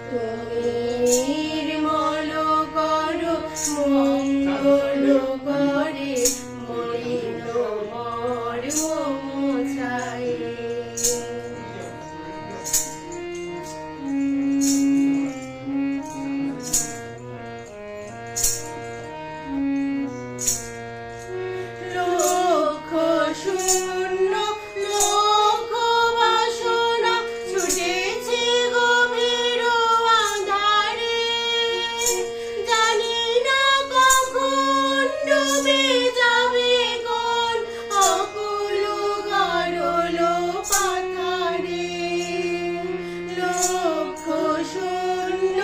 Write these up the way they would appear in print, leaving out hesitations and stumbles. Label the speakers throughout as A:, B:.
A: তুমি নির্মল করো মঙ্গল করে মলিন মর্ম মোছায়ে। লক্ষ শূন্য লক্ষ বাসনা ছুটেছে গভীর আঁধারে, জানি না কখন ডুবে যাবে কোন অকুল গরল পাথারে। লক্ষ শূন্য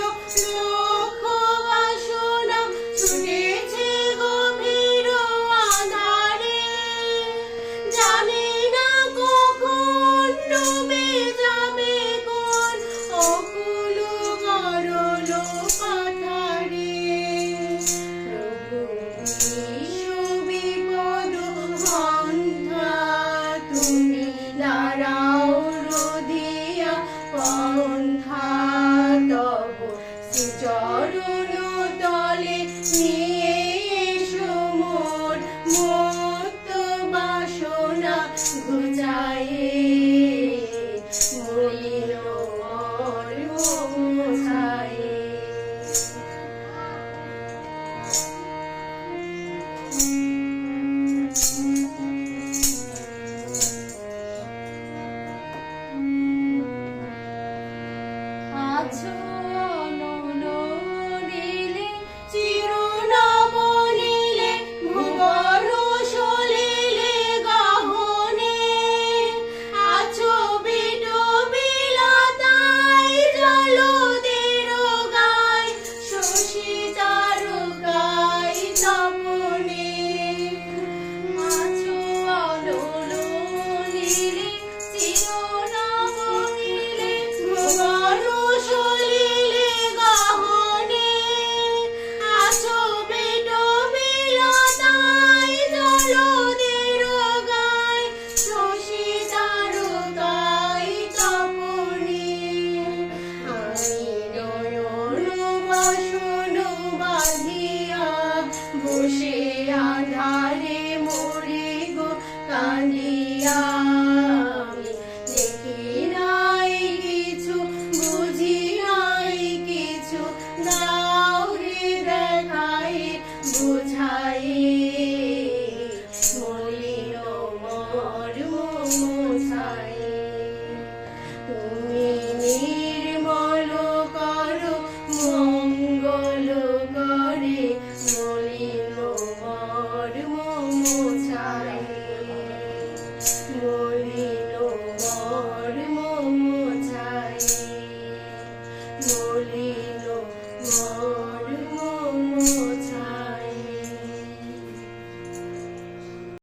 A: লক্ষ বাসনা ছুটেছে গভীর আঁধারে, জানি না কখন ডুবে যাবে কোন অকুল গরল পাথারে। বিপদ সন্ধ্যা তুমি দাঁড়াও রোধিয়া পন্থা, তব শ্রীচরণ তলে নিয়ে এসো মোর মত্ত বাসনা ঘুচায়ে, মলিন মর্ম মোছায়ে। আছো অনল নীলে চিরনাম নীলে ভুবন সলিলে গহনে, আছো বিড বিলাতায় জলদের গায় শশী তারকায় তপনে। আছো অনল নীলে চিরনাম নীলে ভুবন সলিলে গহনে, আছো বিড বিলাতায় জলদের গায় শশী তারকায় তপনে। আমি নয়ন বাসন বাঁধিয়া বসে আঁধারে মরি গো কাঁদিয়া, আমি দেখি নাই কিছু বুঝি নাই কিছু, দাও হে দেখাই বুঝাই, মলিন মর্ম মোছায়ে। তুমি নির্মল করো মঙ্গল করে মলিন মর্ম মোছায়ে, মলিন মর্ম মোছায়ে, মলিন